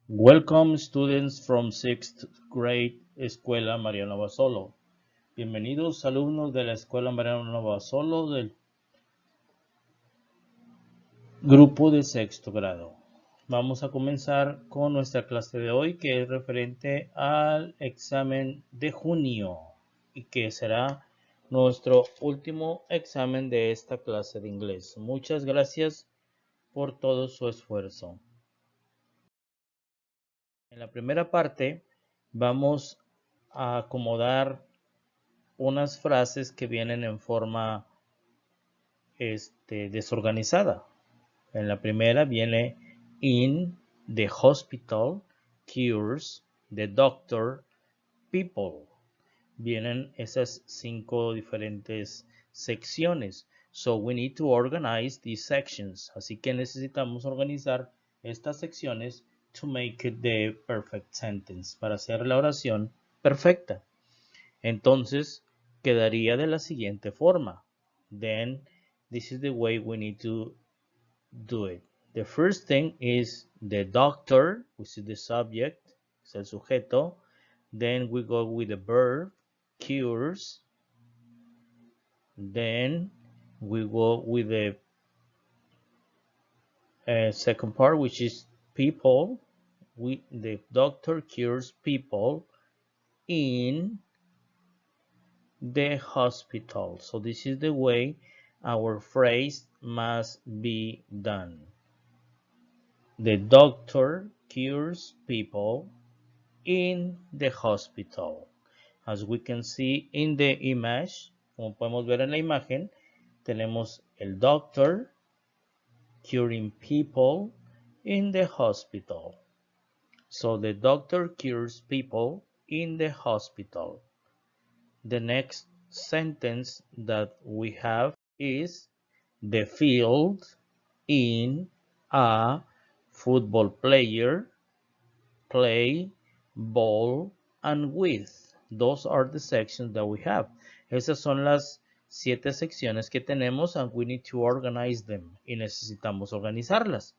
Welcome students from 6th grade Escuela Mariano Basolo. Bienvenidos alumnos de la Escuela Mariano Basolo del grupo de sexto grado. Vamos a comenzar con nuestra clase de hoy que es referente al examen de junio y que será nuestro último examen de esta clase de inglés. Muchas gracias por todo su esfuerzo. En la primera parte vamos a acomodar unas frases que vienen en forma desorganizada. En la primera viene in the hospital cures the doctor people. Vienen esas 5 diferentes secciones. So we need to organize these sections. Así que necesitamos organizar estas secciones to make it the perfect sentence, para hacer la oración perfecta. Entonces, quedaría de la siguiente forma. Then, this is the way we need to do it. The first thing is the doctor, which is the subject, es el sujeto. Then we go with the verb, cures. Then we go with the second part, which is people. The doctor cures people in the hospital. So this is the way our phrase must be done. The doctor cures people in the hospital. As we can see in the image, como podemos ver en la imagen, tenemos el doctor curing people in the hospital. So the doctor cures people in the hospital. The next sentence that we have is the field in a football player play ball and with. Those are the sections that we have. Esas son las 7 secciones que tenemos and we need to organize them. Y necesitamos organizarlas.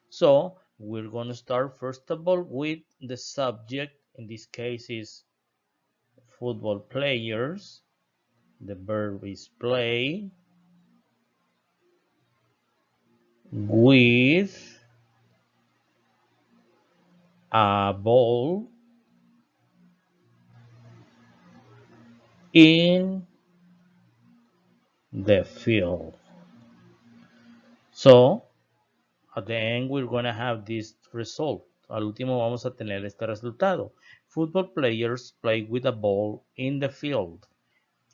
So we're going to start first of all with the subject. In this case is football players. The verb is play with a ball in the field. So, at the end we're going to have this result. Al último vamos a tener este resultado. Football players play with a ball in the field.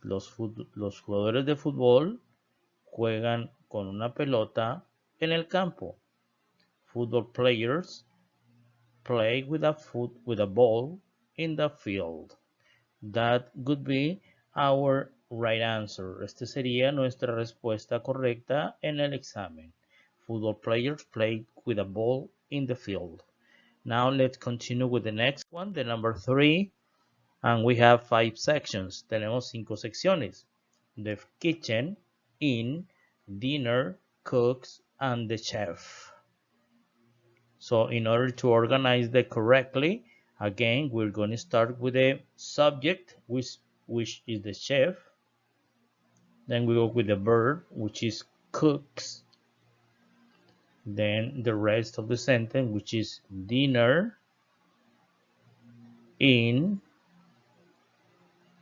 Los jugadores de fútbol juegan con una pelota en el campo. Football players play with a ball in the field. That would be our right answer. Esta sería nuestra respuesta correcta en el examen. Football players play with a ball in the field. Now let's continue with the next one, the number 3. And we have 5 sections. Tenemos 5 secciones. The kitchen, in, dinner, cooks, and the chef. So in order to organize that correctly, again, we're going to start with the subject, which is the chef. Then we go with the verb, which is cooks. Then the rest of the sentence, which is dinner in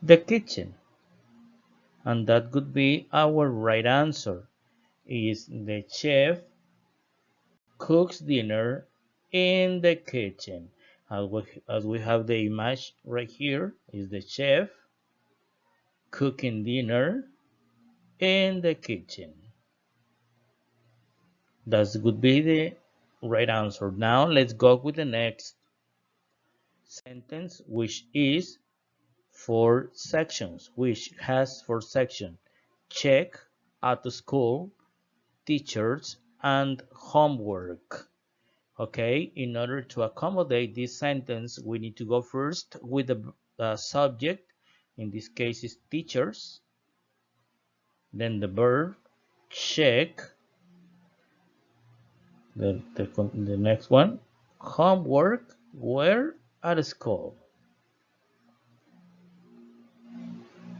the kitchen. And that could be our right answer. Is the chef cooks dinner in the kitchen. As we have the image right here, is the chef cooking dinner in the kitchen. That would be the right answer. Now let's go with the next sentence, which is 4 sections, which has 4 sections. Check, at school, teachers, and homework. Okay, in order to accommodate this sentence, we need to go first with the subject. In this case is teachers. Then the verb, check. The next one, homework. Where? At school.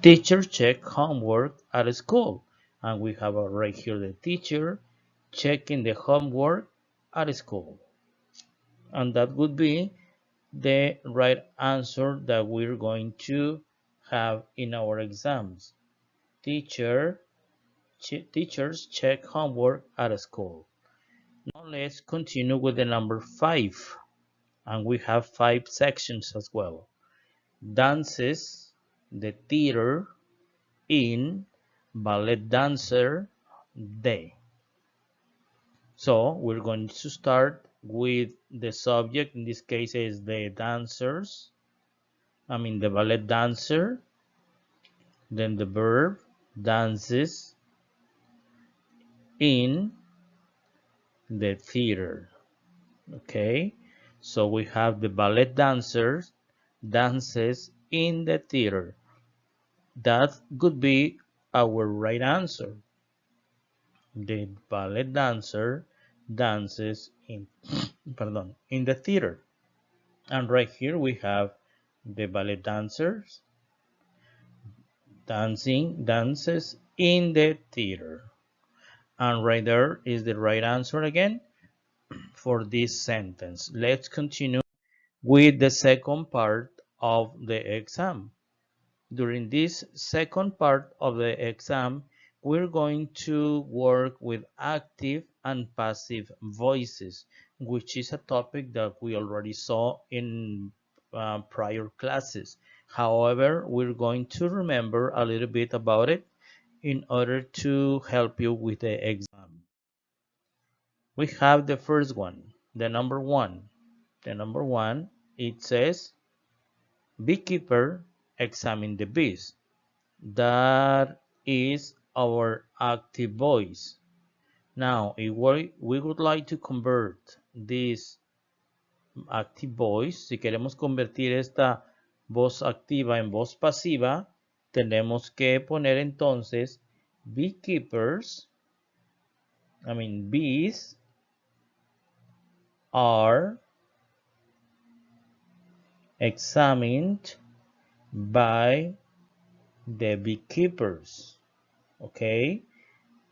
Teacher check homework at school. And we have right here the teacher checking the homework at school. And that would be the right answer that we're going to have in our exams. Teachers check homework at school. Now let's continue with the number 5. And we have 5 sections as well. Dances, the theater, in, ballet dancer, day. So we're going to start with the subject. In this case is the dancers. The ballet dancer. Then the verb, dances, in the theater. Okay, so we have the ballet dancers dances in the theater. That could be our right answer. The ballet dancer dances in in the theater. And right here we have the ballet dancers dances in the theater. And right there is the right answer again for this sentence. Let's continue with the second part of the exam. During this second part of the exam, we're going to work with active and passive voices, which is a topic that we already saw in prior classes. However, we're going to remember a little bit about it in order to help you with the exam. We have the first one, the number 1. The number 1, it says, beekeeper examine the bees. That is our active voice. Now, if we would like to convert this active voice, si queremos convertir esta voz activa en voz pasiva, tenemos que poner entonces beekeepers, bees are examined by the beekeepers. Okay,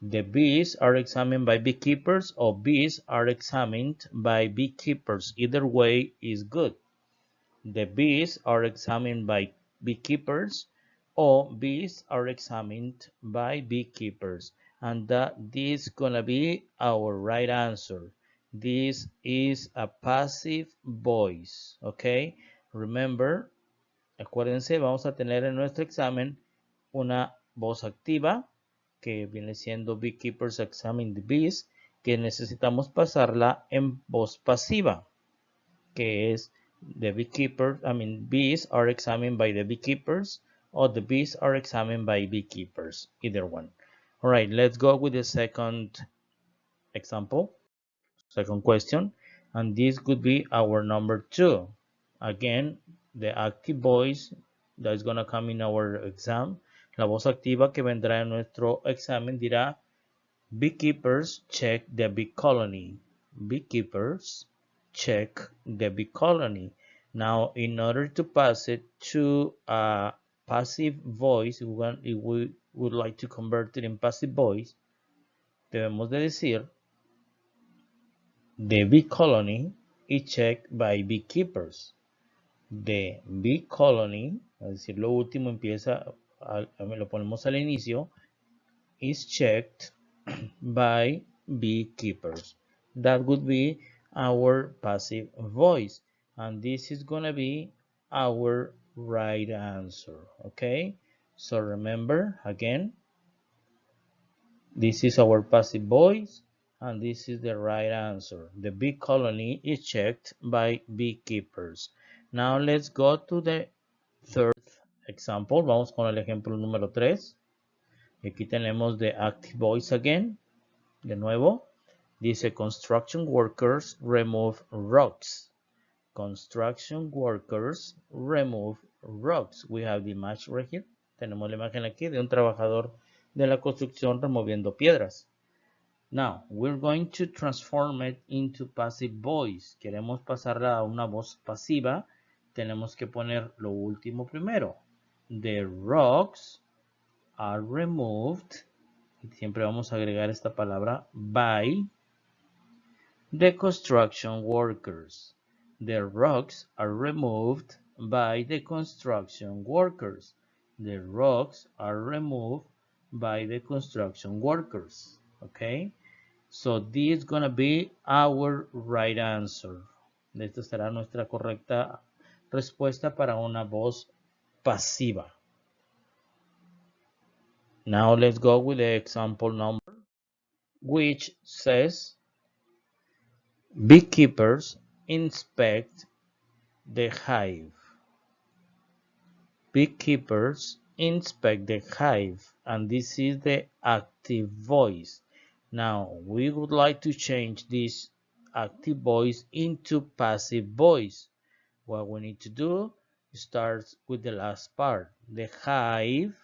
the bees are examined by beekeepers, or bees are examined by beekeepers. Either way is good. The bees are examined by beekeepers, or bees are examined by beekeepers. And this is gonna be our right answer. This is a passive voice. Okay, remember, acuérdense, vamos a tener en nuestro examen una voz activa, que viene siendo Beekeepers Examine the Bees, que necesitamos pasarla en voz pasiva, que es the beekeepers, bees are examined by the beekeepers, or the bees are examined by beekeepers, either one. All right, let's go with the second example, second question, and this could be our number 2. Again, the active voice that is going to come in our exam. La voz activa que vendrá en nuestro examen dirá, beekeepers check the bee colony. Beekeepers check the bee colony. Now, in order to pass it to a passive voice, if we would like to convert it in passive voice, debemos de decir, the bee colony is checked by beekeepers. The bee colony, es decir, lo último empieza, lo ponemos al inicio, is checked by beekeepers. That would be our passive voice, and this is gonna be our right answer. Okay, so remember again, this is our passive voice, and this is the right answer. The bee colony is checked by beekeepers. Now let's go to the third example. Vamos con el ejemplo número 3. Aquí tenemos the active voice again. De nuevo, dice construction workers remove rocks. Construction workers remove rocks. We have the image right here. Tenemos la imagen aquí de un trabajador de la construcción removiendo piedras. Now, we're going to transform it into passive voice. Queremos pasarla a una voz pasiva. Tenemos que poner lo último primero. The rocks are removed. Y siempre vamos a agregar esta palabra by the construction workers. The rocks are removed by the construction workers. The rocks are removed by the construction workers. Okay? So this is gonna be our right answer. Esta será nuestra correcta respuesta para una voz pasiva. Now let's go with the example number, which says beekeepers inspect the hive. Beekeepers inspect the hive, and this is the active voice. Now we would like to change this active voice into passive voice. What we need to do starts with the last part. The hive,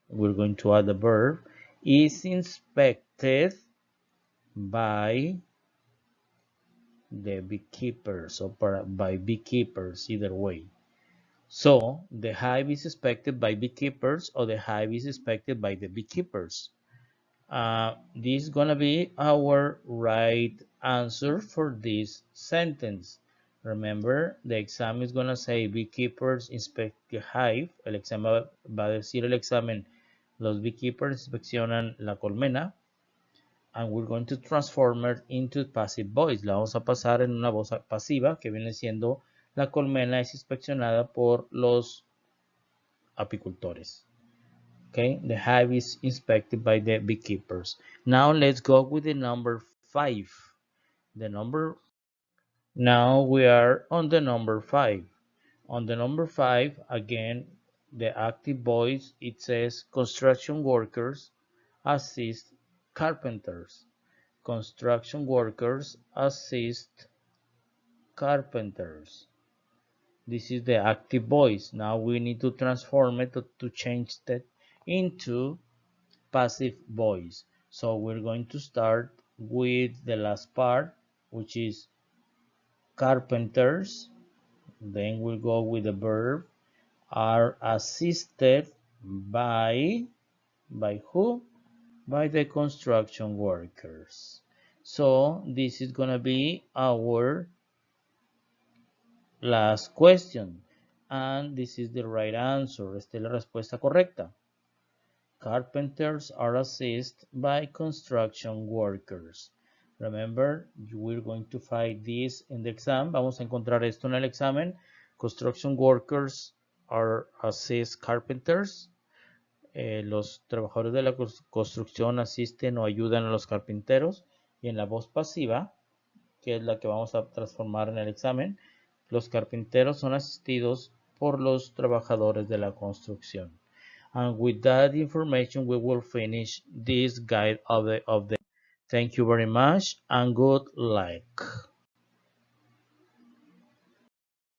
we're going to add the verb, is inspected by the beekeepers or by beekeepers, either way. So the hive is inspected by beekeepers or the hive is inspected by the beekeepers. This is gonna be our right answer for this sentence. Remember, the exam is gonna say beekeepers inspect the hive. El examen va a decir el examen, los beekeepers inspeccionan la colmena. And we're going to transform it into passive voice. La vamos a pasar en una voz pasiva que viene siendo la colmena es inspeccionada por los apicultores. Okay, the hive is inspected by the beekeepers. Now let's go with the number 5. Now we are on the number 5. On the number 5, again, the active voice, it says construction workers assist carpenters. Construction workers assist carpenters. This is the active voice. Now we need to transform it to change that into passive voice. So we're going to start with the last part, which is carpenters. Then we'll go with the verb are assisted by who? By the construction workers. So this is gonna be our last question, and this is the right answer. Esta es la respuesta correcta. Carpenters are assisted by construction workers. Remember, we're going to find this in the exam. Vamos a encontrar esto en el examen. Construction workers are assist carpenters. Los trabajadores de la construcción asisten o ayudan a los carpinteros. Y en la voz pasiva, que es la que vamos a transformar en el examen, los carpinteros son asistidos por los trabajadores de la construcción. And with that information, we will finish this guide of the. Thank you very much and good luck.